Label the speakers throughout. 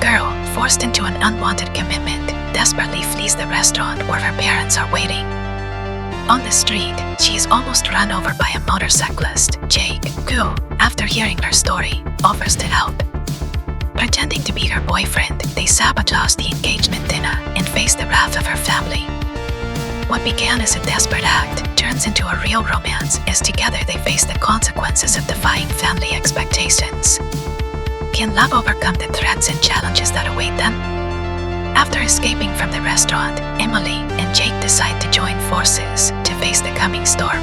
Speaker 1: girl, forced into an unwanted commitment, desperately flees the restaurant where her parents are waiting. On the street, she is almost run over by a motorcyclist, Jake, who, after hearing her story, offers to help. Pretending to be her boyfriend, they sabotage the engagement dinner and face the wrath of her family. What began as a desperate act turns into a real romance as together they face the consequences of defying family expectations. Can love overcome the threats and challenges that await them? After escaping from the restaurant, Emily and Jake decide to join forces to face the coming storm.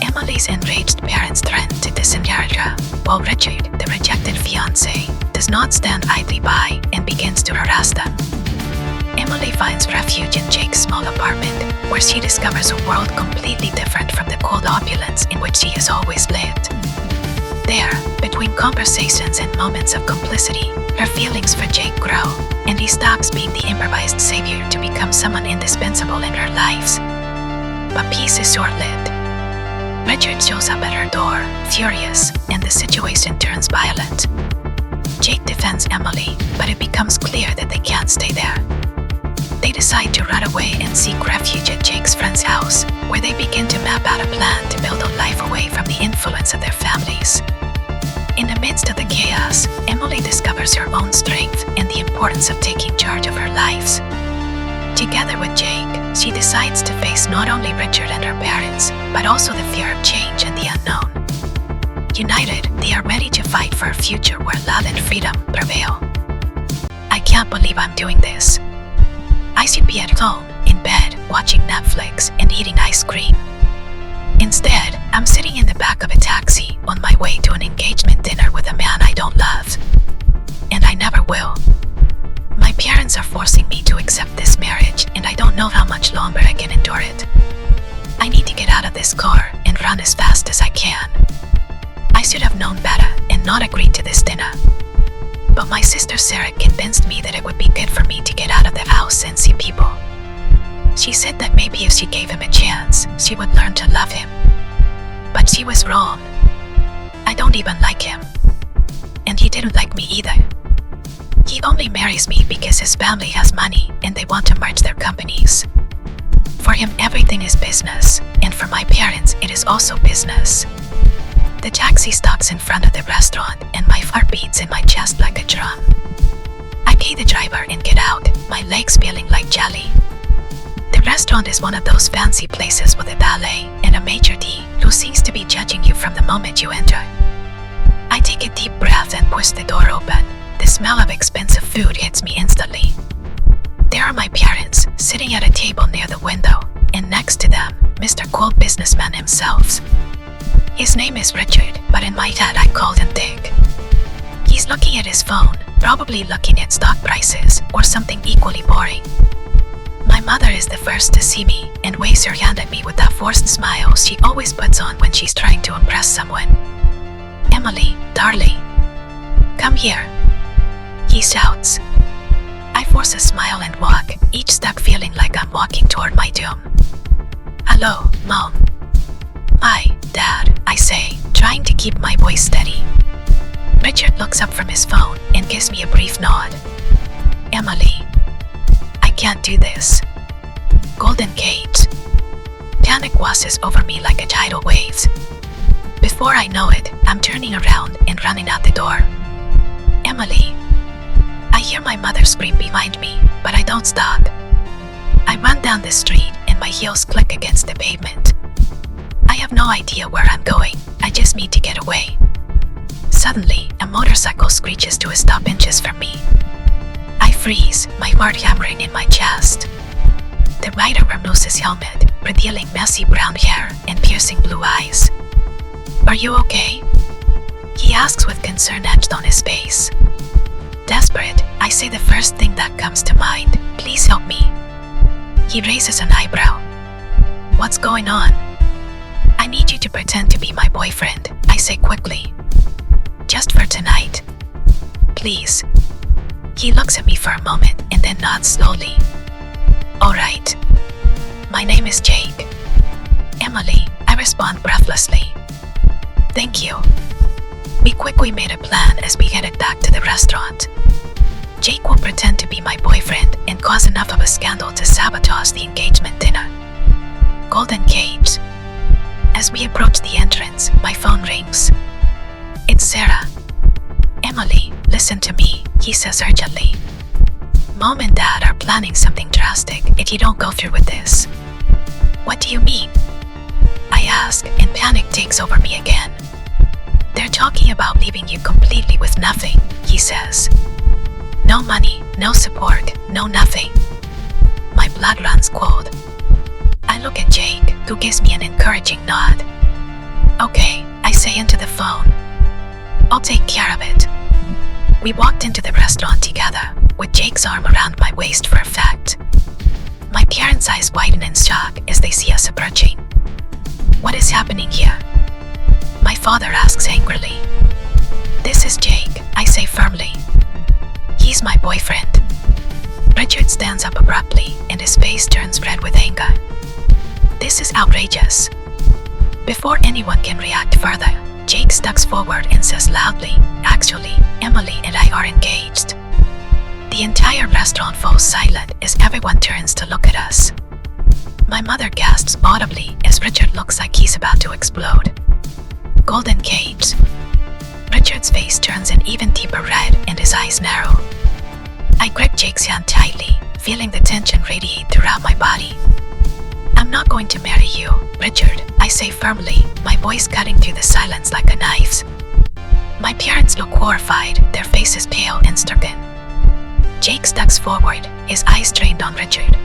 Speaker 1: Emily's enraged parents threaten to disinherit her, while Richard, the rejected fiancé, does not stand idly by and begins to harass them. Emily finds refuge in Jake's small apartment, where she discovers a world completely different from the cold opulence in which she has always lived. There, between conversations and moments of complicity, her feelings for Jake grow, and he stops being the improvised savior to become someone indispensable in her lives. But peace is short-lived. Richard shows up at her door, furious, and the situation turns violent. Jake defends Emily, but it becomes clear that they can't stay there. They decide to run away and seek refuge at Jake's friend's house, where they begin to map out a plan to build a life away from the influence of their families. In the midst of the chaos, Emily discovers her own strength and the importance of taking charge of her lives. Together with Jake, she decides to face not only Richard and her parents, but also the fear of change and the unknown. United, they are ready to fight for a future where love and freedom prevail. I can't believe I'm doing this. I should be at home, in bed, watching Netflix and eating ice cream. Instead, I'm sitting in the back of a taxi on my way to an engagement dinner with a man I don't love. And I never will. My parents are forcing me to accept this marriage, and I don't know how much longer I can endure it. I need to get out of this car and run as fast as I can. I should have known better and not agreed to this dinner. But my sister Sarah convinced me that it would be good for me to get out of the house and see people. She said that maybe if she gave him a chance, she would learn to love him. But she was wrong. I don't even like him. And he didn't like me either. He only marries me because his family has money and they want to merge their companies. For him, everything is business, and for my parents, it is also business. The taxi stops in front of the restaurant and my heart beats in my chest like a drum. I pay the driver and get out, my legs feeling like jelly. The restaurant is one of those fancy places with a valet and a maitre d' who seems to be judging you from the moment you enter. I take a deep breath and push the door open. The smell of expensive food hits me instantly. There are my parents, sitting at a table near the window, and next to them, Mr. Cool Businessman himself. His name is Richard, but in my head I called him Dick. He's looking at his phone, probably looking at stock prices or something equally boring. My mother is the first to see me and waves her hand at me with that forced smile she always puts on when she's trying to impress someone. "Emily, darling, come here," he shouts. I force a smile and walk, each step feeling like I'm walking toward my doom. "Hello, Mom." "Hi, Dad," I say, trying to keep my voice steady. Richard looks up from his phone and gives me a brief nod. "Emily, I can't do this." Golden Cage. Panic washes over me like a tidal wave. Before I know it, I'm turning around and running out the door. "Emily." I hear my mother scream behind me, but I don't stop. I run down the street and my heels click against the pavement. I have no idea where I'm going, I just need to get away. Suddenly, a motorcycle screeches to a stop inches from me. I freeze, my heart hammering in my chest. The rider removes his helmet, revealing messy brown hair and piercing blue eyes. "Are you okay?" he asks with concern etched on his face. Desperate, I say the first thing that comes to mind, "Please help me." He raises an eyebrow. "What's going on?" "I need you to pretend to be my boyfriend," I say quickly. "Just for tonight. Please." He looks at me for a moment and then nods slowly. "All right. My name is Jake." "Emily," I respond breathlessly. "Thank you." We quickly made a plan as we headed back to the restaurant. pretend to be my boyfriend and cause enough of a scandal to sabotage the engagement dinner. Golden Cage. As we approach the entrance, my phone rings. It's Sarah. Emily, listen to me, he says urgently. Mom and Dad are planning something drastic if you don't go through with this. What do you mean? I ask, and panic takes over me again. They're talking about leaving you completely with nothing, he says. No money, no support, no nothing. My blood runs cold. I look at Jake, who gives me an encouraging nod. Okay, I say into the phone. I'll take care of it. We walked into the restaurant together, with Jake's arm around my waist for effect. My parents' eyes widen in shock as they see us approaching. What is happening here? My father asks angrily. This is Jake, I say firmly. He's my boyfriend. Richard stands up abruptly and his face turns red with anger. This is outrageous. Before anyone can react further, Jake steps forward and says loudly, actually, Emily and I are engaged. The entire restaurant falls silent as everyone turns to look at us. My mother gasps audibly as Richard looks like he's about to explode. Golden Cage. Richard's face turns an even deeper red and his eyes narrow. I grip Jake's hand tightly, feeling the tension radiate throughout my body. I'm not going to marry you, Richard, I say firmly, my voice cutting through the silence like a knife. My parents look horrified, their faces pale and stricken. Jake steps forward, his eyes trained on Richard.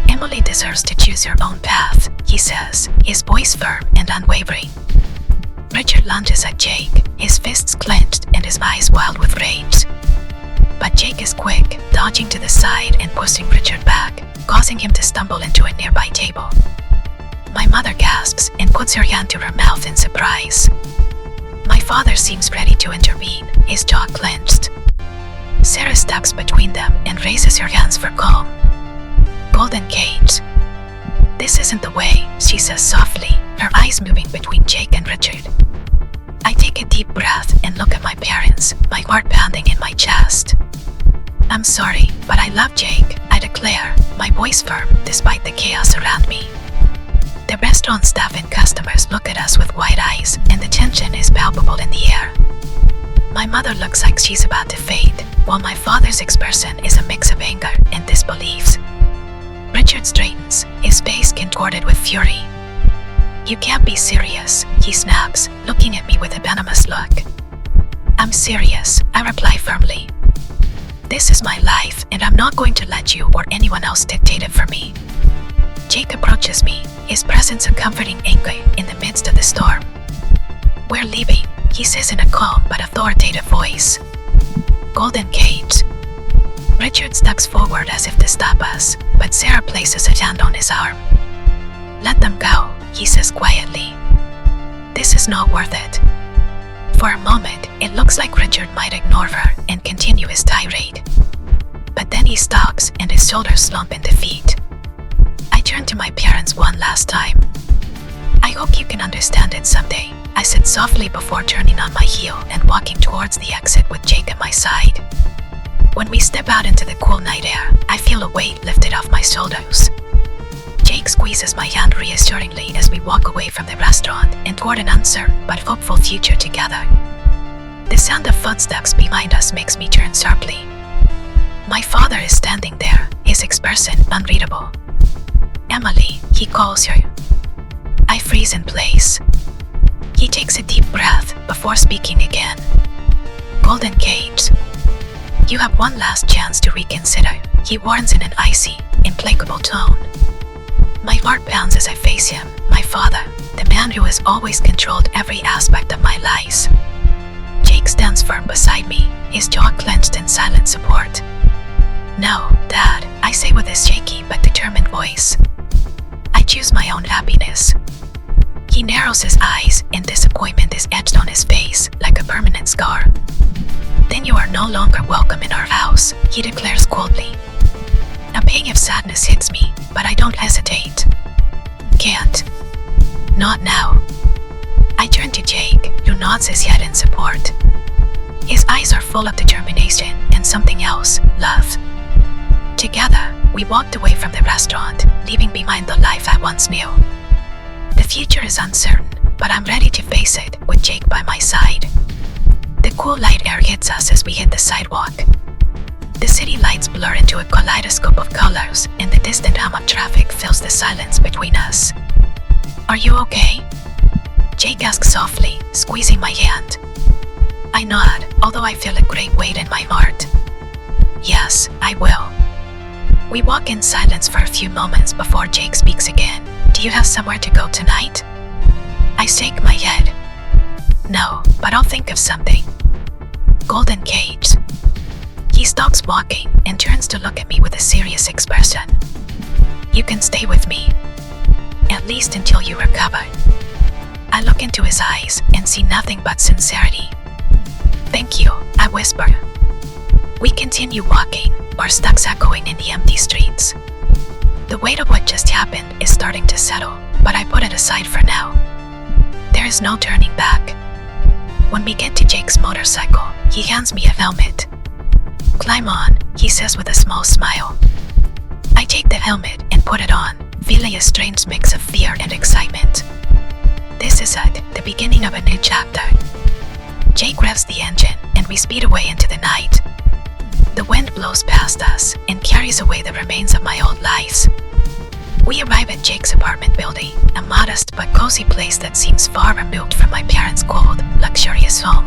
Speaker 1: Emily deserves to choose her own path, he says, his voice firm and unwavering. Richard lunges at Jake, his fists clenched and his eyes wild with rage. But Jake is quick, dodging to the side and pushing Richard back, causing him to stumble into a nearby table. My mother gasps and puts her hand to her mouth in surprise. My father seems ready to intervene, his jaw clenched. Sarah steps between them and raises her hands for calm. Golden Cage. This isn't the way, she says softly, her eyes moving between Jake and Richard. I take a deep breath and look at my parents, my heart pounding in my chest. I'm sorry, but I love Jake, I declare, my voice firm despite the chaos around me. The restaurant staff and customers look at us with wide eyes, and the tension is palpable in the air. My mother looks like she's about to faint, while my father's expression is a mix of anger and disbelief. Richard straightens, his face contorted with fury. You can't be serious, he snaps, looking at me with a venomous look. I'm serious, I reply firmly. This is my life, and I'm not going to let you or anyone else dictate it for me. Jake approaches me, his presence a comforting anchor in the midst of the storm. We're leaving, he says in a calm but authoritative voice. Golden Cage. Richard steps forward as if to stop us, but Sarah places a hand on his arm. Let them go, he says quietly. This is not worth it. For a moment, it looks like Richard might ignore her and continue his tirade. But then he stops and his shoulders slump in defeat. I turn to my parents one last time. I hope you can understand it someday, I said softly before turning on my heel and walking towards the exit with Jake at my side. When we step out into the cool night air, I feel a weight lifted off my shoulders. Jake squeezes my hand reassuringly as we walk away from the restaurant and toward an uncertain but hopeful future together. The sound of footsteps behind us makes me turn sharply. My father is standing there, his expression unreadable. Emily, he calls her. I freeze in place. He takes a deep breath before speaking again. Golden Cage. You have one last chance to reconsider, he warns in an icy, implacable tone. My heart pounds as I face him, my father, the man who has always controlled every aspect of my life. Jake stands firm beside me, his jaw clenched in silent support. No, Dad, I say with a shaky but determined voice. I choose my own happiness. He narrows his eyes and disappointment is etched on his face like a permanent scar. Then you are no longer welcome in our house, he declares coldly. A pang of sadness hits me, but I don't hesitate. Can't. Not now. I turn to Jake, who nods his head in support. His eyes are full of determination and something else, love. Together, we walked away from the restaurant, leaving behind the life I once knew. The future is uncertain, but I'm ready to face it with Jake by my side. The cool light air hits us as we hit the sidewalk. The city lights blur into a kaleidoscope of colors, and the distant hum of traffic fills the silence between us. Are you okay? Jake asks softly, squeezing my hand. I nod, although I feel a great weight in my heart. Yes, I will. We walk in silence for a few moments before Jake speaks again. Do you have somewhere to go tonight? I shake my head. No, but I'll think of something. Gilded Cage. He stops walking and turns to look at me with a serious expression. You can stay with me. At least until you recover. I look into his eyes and see nothing but sincerity. Thank you, I whisper. We continue walking, our steps echoing in the empty streets. The weight of what just happened is starting to settle, but I put it aside for now. There is no turning back. When we get to Jake's motorcycle, he hands me a helmet. Climb on, he says with a small smile. I take the helmet and put it on, feeling a strange mix of fear and excitement. This is it, the beginning of a new chapter. Jake revs the engine and we speed away into the night. The wind blows past us and carries away the remains of my old lives. We arrive at Jake's apartment building, a modest but cozy place that seems far removed from my parents' cold, luxurious home.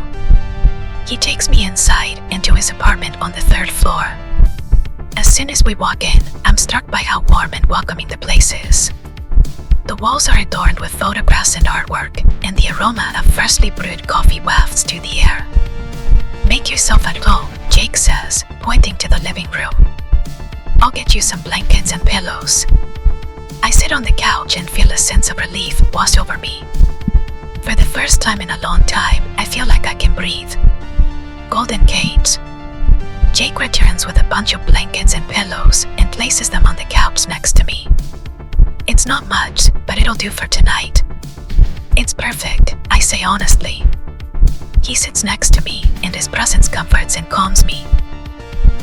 Speaker 1: He takes me inside and to his apartment on the 3rd floor. As soon as we walk in, I'm struck by how warm and welcoming the place is. The walls are adorned with photographs and artwork, and the aroma of freshly brewed coffee wafts through the air. Make yourself at home, Jake says, pointing to the living room. I'll get you some blankets and pillows. I sit on the couch and feel a sense of relief wash over me. For the first time in a long time, I feel like I can breathe. Gilded Cage. Jake returns with a bunch of blankets and pillows and places them on the couch next to me. It's not much, but it'll do for tonight. It's perfect, I say honestly. He sits next to me, and his presence comforts and calms me.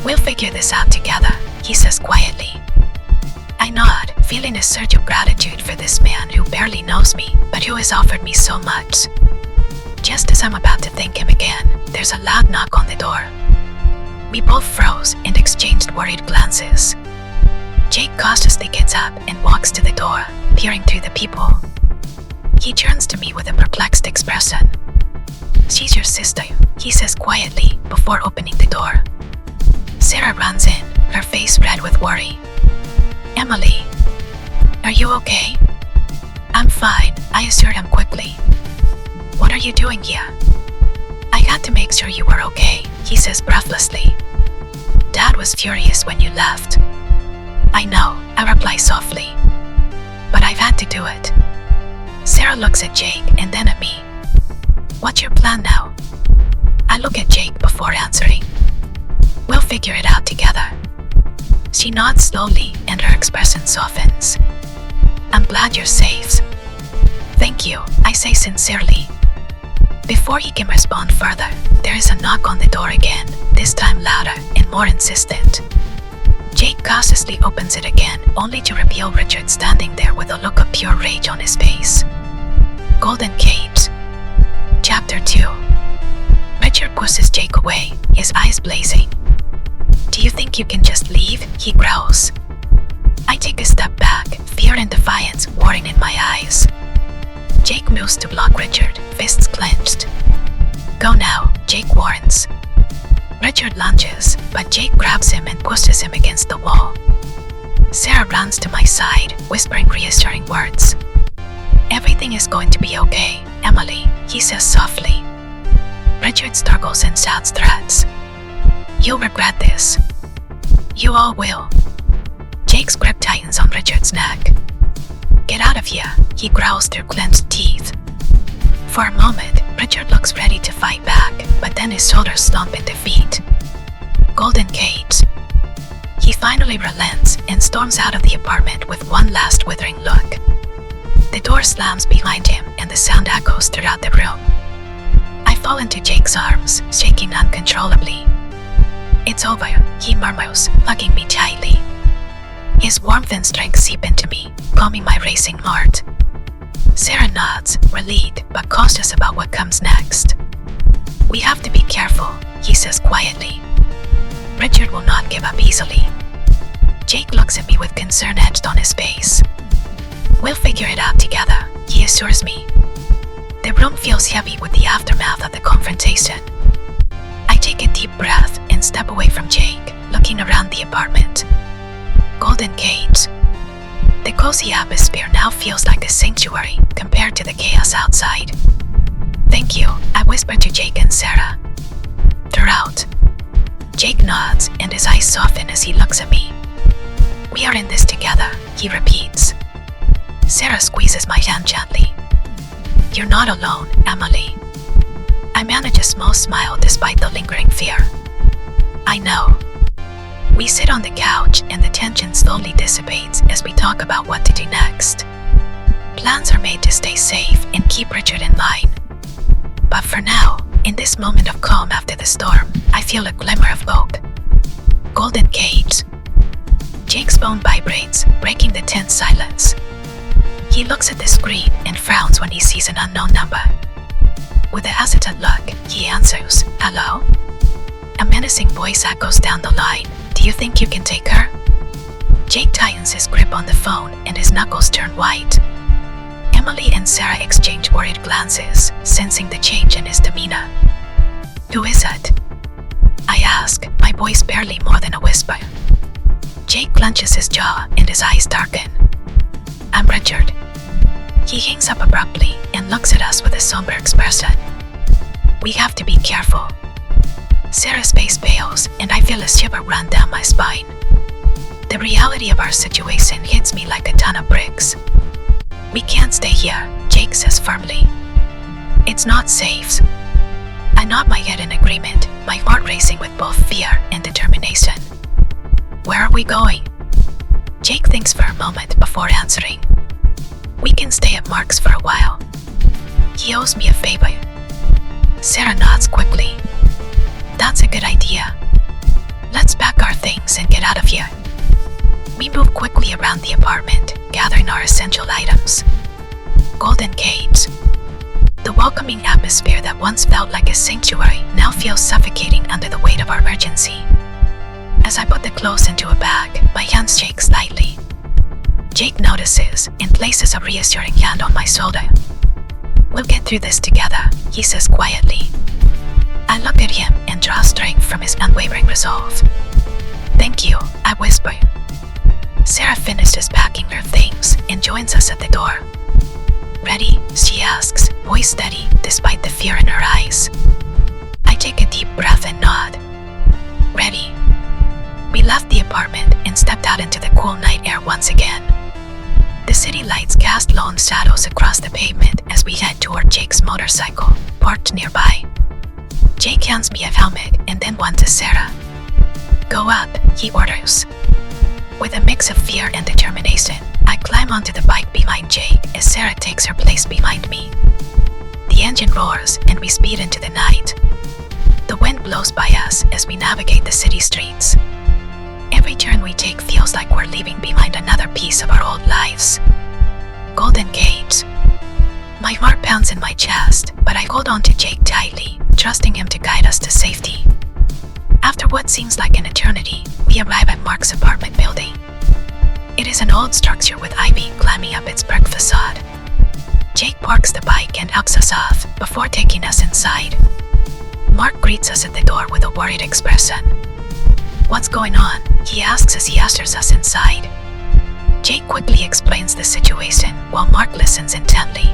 Speaker 1: We'll figure this out together, he says quietly. I nod, feeling a surge of gratitude for this man who barely knows me, but who has offered me so much. Just as I'm about to thank him again, there's a loud knock on the door. We both froze and exchanged worried glances. Jake cautiously gets up and walks to the door, peering through the people. He turns to me with a perplexed expression. She's your sister, he says quietly before opening the door. Sarah runs in, her face red with worry. Emily, are you okay? I'm fine, I assure him quickly. What are you doing here? I had to make sure you were okay, he says breathlessly. Dad was furious when you left. I know, I reply softly. But I've had to do it. Sarah looks at Jake and then at me. What's your plan now? I look at Jake before answering. We'll figure it out together. She nods slowly and her expression softens. I'm glad you're safe. Thank you, I say sincerely. Before he can respond further, there is a knock on the door again, this time louder and more insistent. Jake cautiously opens it again, only to reveal Richard standing there with a look of pure rage on his face. Gilded Cage. Chapter 2. Richard pushes Jake away, his eyes blazing. Do you think you can just leave? He growls. I take a step back, fear and defiance warring in my eyes. Jake moves to block Richard, fists clenched. Go now, Jake warns. Richard lunges, but Jake grabs him and pushes him against the wall. Sarah runs to my side, whispering reassuring words. Everything is going to be okay, Emily, he says softly. Richard struggles and shouts threats. You'll regret this. You all will. Jake's grip tightens on Richard's neck. Get out of here, he growls through clenched teeth. For a moment, Richard looks ready to fight back, but then his shoulders slump in defeat. Gilded Cage. He finally relents and storms out of the apartment with one last withering look. The door slams behind him and the sound echoes throughout the room. I fall into Jake's arms, shaking uncontrollably. "It's over," he murmurs, hugging me tightly. His warmth and strength seep into me, calming my racing heart. Sarah nods, relieved but cautious about what comes next. "We have to be careful," he says quietly. "Richard will not give up easily." Jake looks at me with concern etched on his face. "We'll figure it out together," he assures me. The room feels heavy with the aftermath of the confrontation. I take a deep breath and step away from Jake, looking around the apartment. Gilded Cage. The cozy atmosphere now feels like a sanctuary compared to the chaos outside. "Thank you," I whisper to Jake and Sarah. "They're out." Jake nods and his eyes soften as he looks at me. "We are in this together," he repeats. Sarah squeezes my hand gently. "You're not alone, Emily." I manage a small smile despite the lingering fear. "I know." We sit on the couch and the tension slowly dissipates as we talk about what to do next. Plans are made to stay safe and keep Richard in line. But for now, in this moment of calm after the storm, I feel a glimmer of hope. Gilded Cage. Jake's phone vibrates, breaking the tense silence. He looks at the screen and frowns when he sees an unknown number. With a hesitant look, he answers, "Hello?" A menacing voice echoes down the line. "Do you think you can take her?" Jake tightens his grip on the phone and his knuckles turn white. Emily and Sarah exchange worried glances, sensing the change in his demeanor. "Who is it?" I ask, my voice barely more than a whisper. Jake clenches his jaw and his eyes darken. "I'm Richard." He hangs up abruptly and looks at us with a somber expression. "We have to be careful." Sarah's face pales and I feel a shiver run down my spine. The reality of our situation hits me like a ton of bricks. "We can't stay here," Jake says firmly. "It's not safe." I nod my head in agreement, my heart racing with both fear and determination. "Where are we going?" Jake thinks for a moment before answering. "We can stay at Mark's for a while. He owes me a favor." Sarah nods quickly. "That's a good idea. Let's pack our things and get out of here." We move quickly around the apartment, gathering our essential items. Gilded Cage. The welcoming atmosphere that once felt like a sanctuary now feels suffocating under the weight of our urgency. As I put the clothes into a bag, my hands shake slightly. Jake notices and places a reassuring hand on my shoulder. "We'll get through this together," he says quietly. I look at him and draw strength from his unwavering resolve. "Thank you," I whisper. Sarah finishes packing her things and joins us at the door. "Ready?" she asks, voice steady despite the fear in her eyes. I take a deep breath and nod. "Ready." We left the apartment and stepped out into the cool night air once again. The city lights cast lone shadows across the pavement as we head toward Jake's motorcycle, parked nearby. Jake hands me a helmet and then one to Sarah. "Go up," he orders. With a mix of fear and determination, I climb onto the bike behind Jake as Sarah takes her place behind me. The engine roars and we speed into the night. The wind blows by us as we navigate the city streets. Every turn we take feels like we're leaving behind another piece of our old lives. Gilded Cage. My heart pounds in my chest, but I hold on to Jake tightly, trusting him to guide us to safety. After what seems like an eternity, we arrive at Mark's apartment building. It is an old structure with ivy climbing up its brick facade. Jake parks the bike and hugs us off before taking us inside. Mark greets us at the door with a worried expression. "What's going on?" he asks as he ushers us inside. Jake quickly explains the situation while Mark listens intently.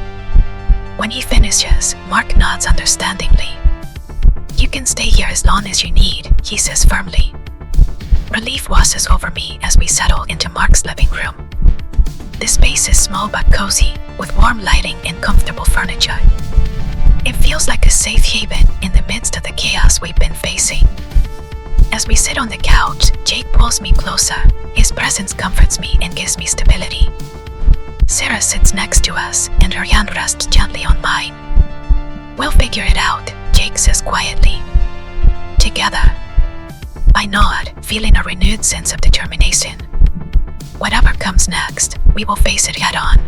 Speaker 1: When he finishes, Mark nods understandingly. "You can stay here as long as you need," he says firmly. Relief washes over me as we settle into Mark's living room. The space is small but cozy, with warm lighting and comfortable furniture. It feels like a safe haven in the midst of the chaos we've been facing. As we sit on the couch, Jake pulls me closer. His presence comforts me and gives me stability. Sarah sits next to us, and her hand rests gently on mine. "We'll figure it out," Jake Jake says quietly. Together. I nod, feeling a renewed sense of determination. Whatever comes next, we will face it head on.